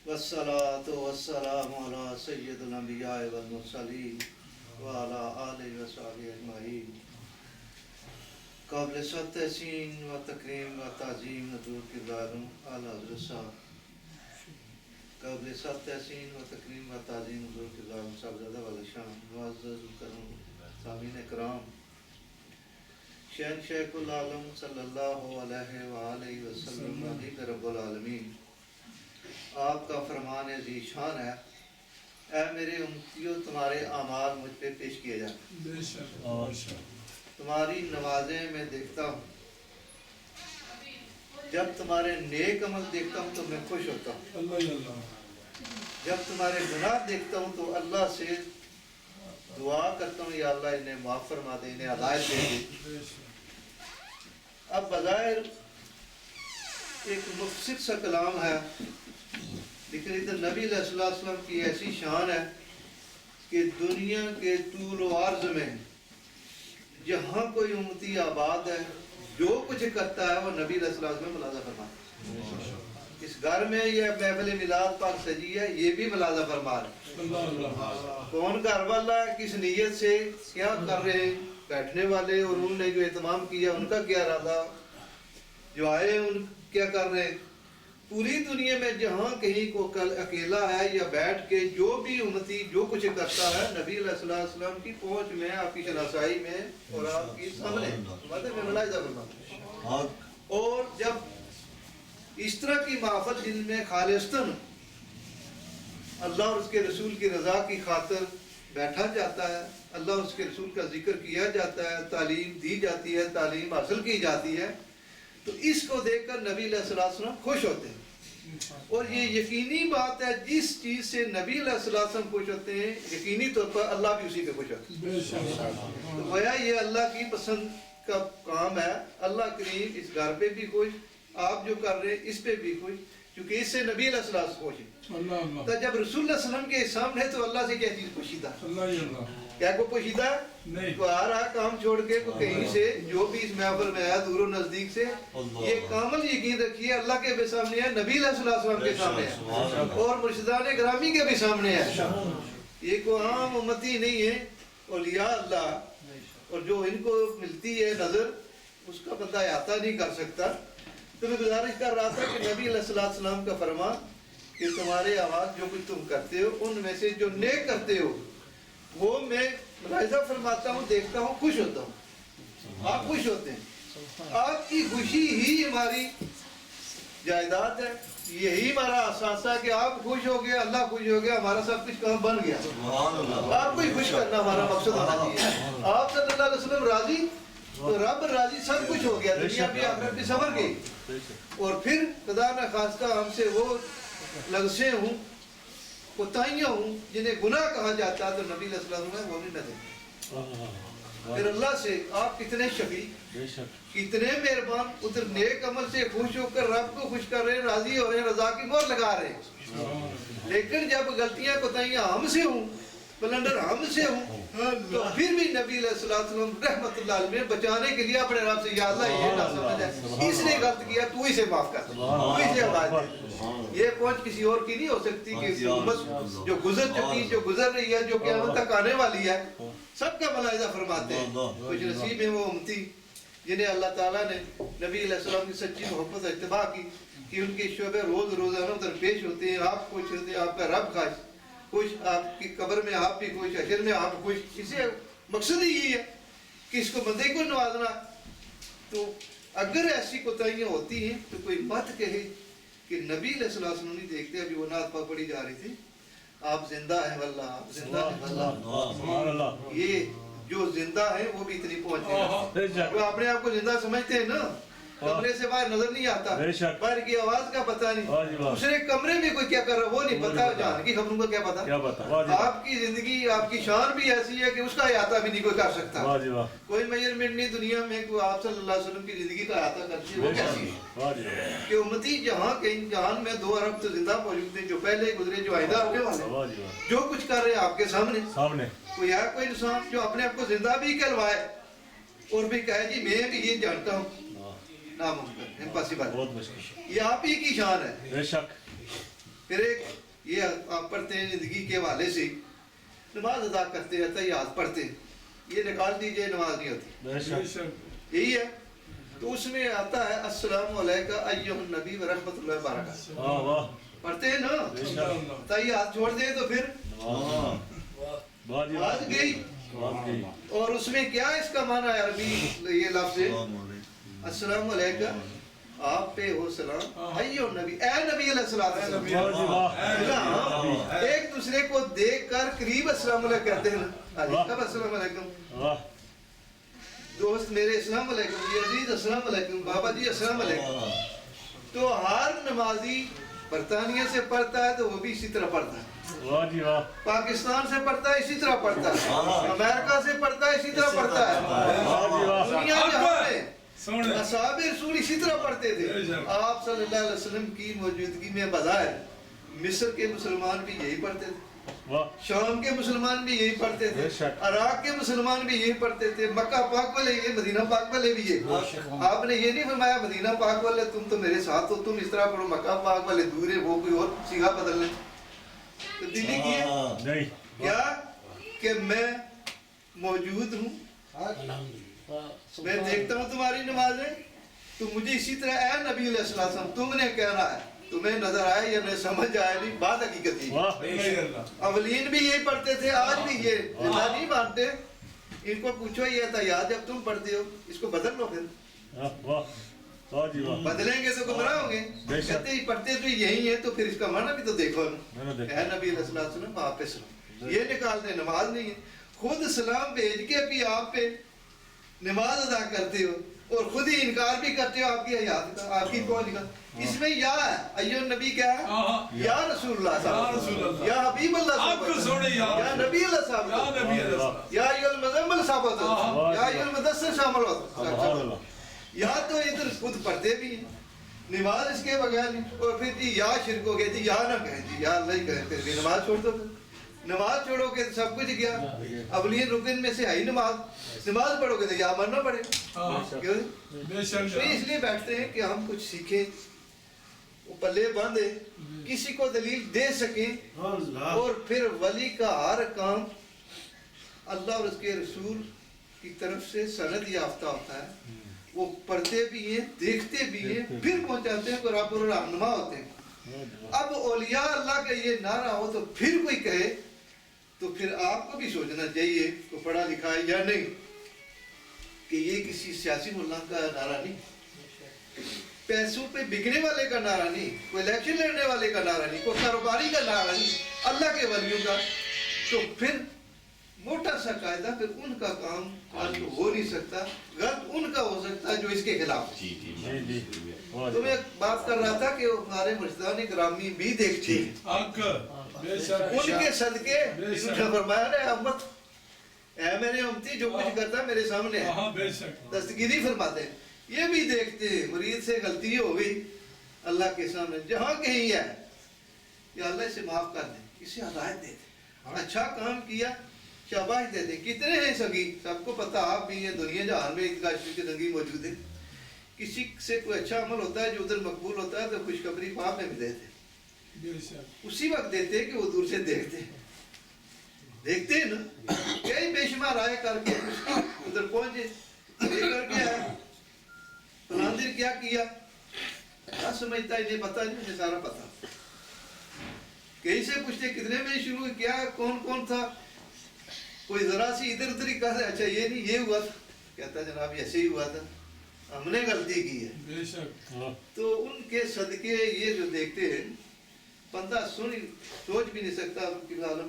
والصلاة والسلام على سید الانبیاء والمرسلین وعلى آلہ وصحبہ اجمعین. قابل صد تحسین و تکریم و تعظیم حضور کرداروں اعلیٰ حضرت صاحب. قابل صد تحسین و تکریم و تعظیم حضور کرداروں صاحبزادہ والا شان معزز کرم سامعین کرام. شہنشاہ العالم صلی اللہ علیہ وآلہ وسلم علیہ رب العالمین. آپ کا فرمان ذی شان ہے، اے میرے امتیوں تمہارے اعمال مجھ پہ پیش کیے جائیں. تمہاری نمازیں میں دیکھتا ہوں، جب تمہارے نیک عمل دیکھتا ہوں تو میں خوش ہوتا ہوں. جب تمہارے گناہ دیکھتا ہوں تو اللہ سے دعا کرتا ہوں یا اللہ انہیں معاف فرما دے، انہیں ہدایت دے دے. اب بظاہر ایک مختصر سا کلام ہے، لیکن ادھر نبی علیہ السلام کی ایسی شان ہے کہ دنیا کے طول و عرض میں جہاں کوئی امتی آباد ہے جو کچھ کرتا ہے وہ نبی علیہ السلام میں ملاحظہ فرماتا ہے. اس گھر میں یہ محفل میلاد پاک سجی ہے، یہ بھی ملاحظہ فرما رہے. کون گھر والا کس نیت سے کیا کر رہے ہیں، بیٹھنے والے اور انہوں نے جو اہتمام کیا ان کا کیا ارادہ، جو آئے ان کیا کر رہے ہیں. پوری دنیا میں جہاں کہیں کو اکیلا ہے یا بیٹھ کے جو بھی امتی جو کچھ کرتا ہے نبی علیہ السلام کی پہنچ میں، آپ کی شناسائی میں اور آپ کی سامنے میں ملاحظہ فرماتا ہے. اور جب اس طرح کی محفل جن میں خالصتاً اللہ اور اس کے رسول کی رضا کی خاطر بیٹھا جاتا ہے، اللہ اور اس کے رسول کا ذکر کیا جاتا ہے، تعلیم دی جاتی ہے، تعلیم حاصل کی جاتی ہے، تو اس کو دیکھ کر نبی علیہ السلام خوش ہوتے ہیں. اور یہ یقینی بات ہے، جس چیز سے نبی علیہ السلام خوش ہوتے ہیں یقینی طور پر اللہ بھی اسی پہ خوش ہوتے ہیں. تو گویا یہ اللہ کی پسند کا کام ہے. اللہ کریم اس گھر پہ بھی خوش، آپ جو کر رہے ہیں اس پہ بھی خوش، کیونکہ اس سے نبی علیہ السلام خوش ہے. تو جب رسول اللہ علیہ وسلم کے سامنے تو اللہ سے کیا چیز پوشیدہ، کیا کو پوشیدہ تو آ رہا کام چھوڑ کے کو کہیں سے جو بھی اس محفل میں آیا دور و نزدیک سے، یہ کامل یقین رکھیے اللہ کے بھی سامنے ہے، نبی علیہ السلام کے سامنے ہے اور مرشدان گرامی کے بھی سامنے ہے. یہ کوئی عام امتی نہیں ہے. اولیاء اللہ اور جو ان کو ملتی ہے نظر اس کا بندہ احاطہ نہیں کر سکتا. تو میں گزارش کر رہا تھا کہ نبی علیہ السلام کا فرمان کہ تمہارے آواز جو کچھ تم کرتے ہو ان میں سے جو نیک کرتے ہو وہ میں ملاحظہ فرماتا ہوں، دیکھتا ہوں، خوش ہوتا ہوں. آپ خوش ہوتے ہیں، آپ کی خوشی ہی ہماری جائیداد ہے، یہی ہمارا احساس ہے کہ آپ خوش ہو گئے، اللہ خوش ہو گیا، ہمارا سب کچھ کام بن گیا. آپ کو ہی خوش کرنا ہمارا مقصد ہونا چاہیے. آپ صلی اللہ علیہ وسلم راضی تو رب راضی، سب کچھ ہو گیا، دنیا بھی آخرت بھی سنور گئی. اور پھر خدا نہ خواستہ ہم سے وہ لغزشیں ہوں، کوتاہیاں ہوں جنہیں گناہ کہا جاتا ہے، تو نبی علیہ السلام نے وہ بھی نہ دیں. پھر اللہ سے آپ کتنے شفیع، کتنے مہربان، ادھر نیک عمل سے خوش ہو کر رب کو خوش کر رہے ہیں، راضی ہو رہے ہیں، رضا کی مہر لگا رہے ہیں. لیکن جب غلطیاں کوتاہیاں ہم سے ہوں، بلنڈر ہم سے ہوں، تو پھر بھی نبی علیہ السلام رحمت اللہ علیہ بچانے کے لیے اپنے رب سے یا اللہ یہ نہ سمجھ ہے، اس نے غلط کیا تو اسے معاف کر، تو اسے ہدایت دے. یہ پہنچ کسی اور کی نہیں ہو سکتی کہ امت جو گزر چکی، جو گزر رہی ہے، جو قیامت تک آنے والی ہے، سب کا ملاحظہ فرماتے ہیں. کچھ نصیب ہیں وہ امتی جنہیں اللہ تعالیٰ نے نبی علیہ السلام کی سچی محبت و اتباع کی کہ ان کے شعبے روزانہ درپیش ہوتے ہیں. آپ خوش ہوتے ہیں، آپ کا رب خوش، آپ کی قبر میں آپ بھی خوش، حشر میں آپ خوش. اسے مقصد ہی یہی ہے کہ اس کو بندے کو نوازنا. تو اگر ایسی کوتاہیاں ہوتی ہیں تو کوئی مت کہے کہ نبی علیہ السلام نہیں دیکھتے. ابھی وہ نعت پاک پڑھی جا رہی تھی، آپ زندہ ہیں واللہ، آپ زندہ ہیں واللہ. یہ جو زندہ ہیں وہ بھی اتنی پہنچ ہیں، وہ اپنے آپ کو زندہ سمجھتے ہیں نا. کمرے سے باہر نظر نہیں آتا، باہر کی آواز کا پتہ نہیں، دوسرے کمرے میں کوئی کیا کر رہا وہ نہیں پتا، جان کی خبروں کا کیا پتا. آپ کی زندگی، آپ کی شان بھی ایسی ہے کہ اس کا احاطہ بھی نہیں کوئی کر سکتا. کوئی میجرمنٹ نہیں دنیا میں کوئی آپ صلی اللہ علیہ وسلم کی زندگی کا احاطہ کرتی ہے. وہ کیسی ہے کہ امتی جہاں کہیں جہان میں 2 ارب تو زندہ موجود ہیں، جو پہلے گزرے، جو آئندہ ہونے والے، جو کچھ کر رہے ہیں آپ کے سامنے. کوئی ہے کوئی انسان جو اپنے آپ کو زندہ بھی کہلوائے اور بھی کہے جی میں بھی یہ جانتا ہوں، ناممکن، امپاسبل. یہ آپ ہی کی شان ہے. پھر ایک یہ آپ پڑھتے ہیں زندگی کے حوالے سے نماز ادا کرتے ہیں تحیات پڑھتے ہیں, یہ نکال دیجئے نماز نہیں ہوتی, یہی ہے. تو اس میں آتا ہے السلام علیکم ایھا النبی ورحمۃ اللہ وبرکاتہ, پڑھتے ہیں نا. تحیات چھوڑ دیں تو پھر نماز گئی. اور اس میں کیا اس کا معنی ہے عربی یہ لفظ ہے السلام علیکم, آپ پہ ہو سلام, ایھا النبی, اے نبی علیہ السلام. ایک دوسرے کو دیکھ کر قریب السلام علیکم کہتے ہیں نا, کب السلام علیکم, دوست میرے السلام علیکم, جی عزیز السلام علیکم, بابا جی السلام علیکم. تو ہر نمازی برطانیہ سے پڑھتا ہے تو وہ بھی اسی طرح پڑھتا ہے, پاکستان سے پڑھتا ہے اسی طرح پڑھتا ہے, امریکہ سے پڑھتا ہے اسی طرح پڑھتا ہے, دنیا جہاں میں اصحاب رسول اسی طرح پڑھتے تھے. آپ صلی اللہ علیہ وسلم کی موجودگی میں بظاہر مصر کے مسلمان بھی یہی پڑھتے تھے, شام کے مسلمان بھی یہی پڑھتے تھے, عراق کے مسلمان بھی یہی پڑھتے تھے, مکہ پاک والے یہ, مدینہ پاک والے بھی یہ. آپ نے یہ نہیں فرمایا مدینہ پاک والے تم تو میرے ساتھ ہو, تم اس طرح پڑھو, مکہ پاک والے دور ہے, وہ کوئی اور سیگا بدل لیں. تبدیلی کی ہے کیا کہ میں موجود ہوں, میں دیکھتا ہوں تمہاری نمازیں, تو مجھے اسی طرح اے نبی علیہ السلام تم نے کہنا ہے, تمہیں نظر آئے یا نہیں سمجھ آئے نہیں, بات حقیقت ہی. اولین بھی یہی پڑھتے تھے, آج بھی یہ زندہ نہیں مانتے. ان کو پوچھو یہ تھا یاد جب تم پڑھتے ہو اس کو بدل لو, پھر بدلیں گے تو گمراہ ہوں گے. کہتے ہی پڑھتے تو یہی ہے, تو پھر اس کا معنی بھی تو دیکھو نا, اے نبی علیہ السلام آپ پہ سلام, یہ نکالتے نماز نہیں ہے. خود سلام بھیج کے بھی آپ پہ نماز ادا کرتے ہو اور خود ہی انکار بھی کرتے ہو آپ کی حیات کا, آپ کی پہنچ کا. اس میں یا ہے ایھا النبی کیا ہے, یا رسول اللہ صاحب, یا حبیب اللہ صاحب, یا نبی اللہ صاحب, یا ایھا المزمل صاحب, یا ایھا المدثر شامل ہوتا. یا تو ادھر خود پڑھتے بھی ہیں, نماز اس کے بغیر نہیں, اور پھر جی یا شرک ہو گیا, جی یا نہ کہیں, جی یا اللہ ہی کہیں, پھر بھی نماز چھوڑ دو. نماز چھوڑو گے تو سب کچھ گیا. اولین رکن میں سے ہے ہی نماز, نماز پڑھو گے تو یا مرنا پڑے. تو اس لیے بیٹھتے ہیں کہ ہم کچھ سیکھیں, پلے باندھے, کسی کو دلیل دے سکیں, اور پھر ولی کا ہر کام اللہ اور اس کے رسول کی طرف سے سند یافتہ ہوتا ہے. وہ پڑھتے بھی ہیں, دیکھتے بھی ہیں, پھر پہنچاتے ہیں, قرآن پر رہنما ہوتے ہیں. اب اولیاء اللہ کا یہ نعرہ ہو تو پھر کوئی کہے تو پھر آپ کو بھی سوچنا چاہیے کو پڑھا لکھا ہے یا نہیں, کہ یہ کسی سیاسی ملا کا نعرہ نہیں, پیسوں پہ بکنے والے کا نعرہ نہیں, کوئی الیکشن لڑنے والے کا نعرہ نہیں, کوئی کاروباری کا نعرہ نہیں, اللہ کے ولیوں کا. تو پھر موٹا سا قاعدہ, پھر ان کا کام غلط ہو نہیں سکتا, غلط ان کا ہو سکتا ہے جو اس کے خلاف. تو میں بات کر رہا تھا کہ ہمارے مرشدان گرامی بھی دیکھتے ہیں, ان کے صدقے فرمایا نے امت اے میرے امتی جو کچھ کرتا ہے میرے سامنے ہے, دستگیری فرماتے ہیں. یہ بھی دیکھتے ہیں مرید سے غلطی ہو گئی اللہ کے سامنے, جہاں کہیں ہے یا اللہ اسے معاف کر دیں, اسے ہدایت دے دیں, اچھا کام کیا شاباش دے دیں. کتنے ہیں سگی, سب کو پتہ, آپ بھی یہ دنیا جہان میں عیدگاہ شریف کی زندگی موجود ہے. کسی سے کوئی اچھا عمل ہوتا ہے جو ادھر مقبول ہوتا ہے تو خوشخبری خواب میں بھی دیتے, اسی وقت دیتے کہ وہ دور سے دیکھتے ہیں نا, کئی بے شمار آئے کر کے ادھر پہنچے, یہ کر کے آئے فلان دن کیا کیا, کیا سمجھتا ہے, انہیں پتہ نہیں, انہیں سارا پتہ. کہیں سے پوچھتے کتنے میں شروع کیا, کون کون تھا, کوئی ذرا سی ادھر ادھر ہی کہا, اچھا یہ نہیں یہ ہوا تھا, کہتا جناب ایسے ہی ہوا تھا, ہم نے غلطی کی ہے. تو ان کے صدقے یہ جو دیکھتے ہیں بندہ سوچ بھی نہیں سکتا.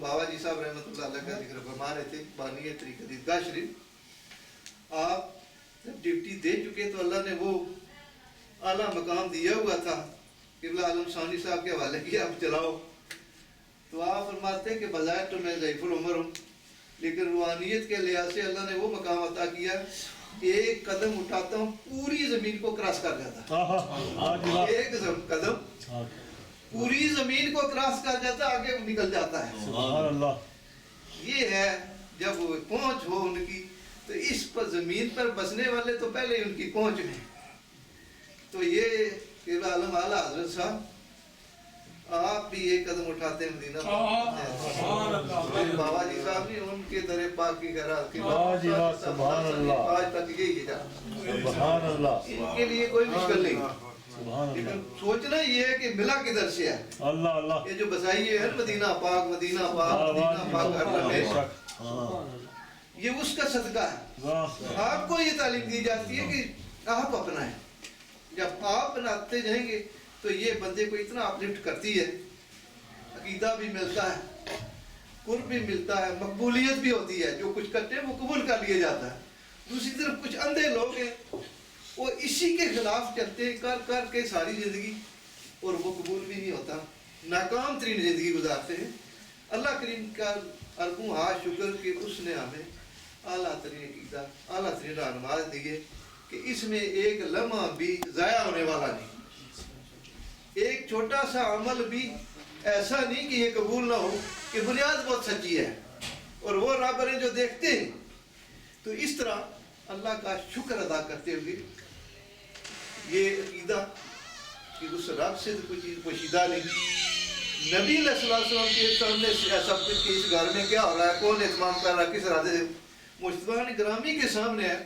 بابا جی صاحب رحمۃ اللہ علیہ کا ذکر فرما رہے تھے, بانی طریقہ عیدگاہ شریف, آپ جب ڈیوٹی دے چکے تو اللہ نے وہ اعلیٰ مقام دیا ہوا تھا, قبلہ عالم ثانی صاحب کے حوالے کیا, اب چلاؤ. تو آپ فرماتے ہیں کہ بظاہر تو میں ضعیف العمر ہوں, لیکن روحانیت کے لحاظ سے اللہ نے وہ مقام عطا کیا, ایک قدم اٹھاتا ہوں پوری زمین کو کراس کر جاتا, ایک قدم پوری زمین کو کراس کر جاتا, آگے نکل جاتا ہے. یہ ہے جب پہنچ ہو ان کی, تو اس پر زمین پر بسنے والے تو پہلے ہی ان کی پہنچ میں. تو یہ عالم اعلیٰ حضرت صاحب آپ بھی ایک قدم اٹھاتے ہیں مدینہ پہنچتے ہیں۔ بابا جی صاحب نے ان کے در پاک کی خیرات کی سبحان اللہ، آج تک یہی ہے، سبحان اللہ، ان کے لیے کوئی مشکل نہیں، لیکن سوچنا یہ ہے کہ ملا کدھر سے ہے۔ اللہ اللہ، یہ جو بسائیے ہے مدینہ پاک مدینہ پاک مدینہ پاک ہر لمحے، یہ اس کا صدقہ ہے۔ آپ کو یہ تعلیم دی جاتی ہے کہ آپ اپنائیں، جب آپ بناتے جائیں گے تو یہ بندے کو اتنا اپلفٹ کرتی ہے، عقیدہ بھی ملتا ہے، قرب بھی ملتا ہے، مقبولیت بھی ہوتی ہے، جو کچھ کرتے ہیں وہ قبول کر لیا جاتا ہے۔ دوسری طرف کچھ اندھے لوگ ہیں، وہ اسی کے خلاف چلتے ہیں کر کر کے ساری زندگی، اور وہ قبول بھی نہیں ہوتا، ناکام ترین زندگی گزارتے ہیں۔ اللہ کریم کا اربوں ہاتھ شکر کہ اس نے ہمیں اعلیٰ ترین عقیدہ، اعلیٰ ترین رہنمائی دیے کہ اس میں ایک لمحہ بھی ضائع ہونے والا نہیں، ایک چھوٹا سا عمل بھی ایسا نہیں کہ یہ قبول نہ ہو، کہ بنیاد بہت سچی ہے اور وہ رب نے جو دیکھتے ہیں۔ تو اس طرح اللہ کا شکر ادا کرتے ہوئے یہ عقیدہ کہ اس رب سے کوئی چیز پوشیدہ نہیں، نبی علیہ السلام کے سامنے سب کچھ کہ اس گھر میں کیا ہو رہا ہے، کون اہتمام کر رہا ہے، کس ارادے سے مصطفیٰ گرامی کے سامنے ہے،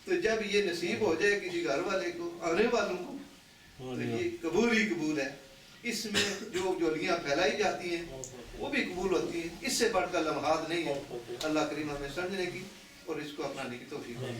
تو جب یہ نصیب ہو جائے کسی گھر والے کو، آنے والوں کو، تو یہ قبول ہی قبول ہے۔ اس میں جو جولیاں پھیلائی جاتی ہیں وہ بھی قبول ہوتی ہیں، اس سے بڑھ کر لمحات نہیں ہے۔ اللہ کریم ہمیں سمجھنے کی اور اس کو اپنانے کی توفیق دے۔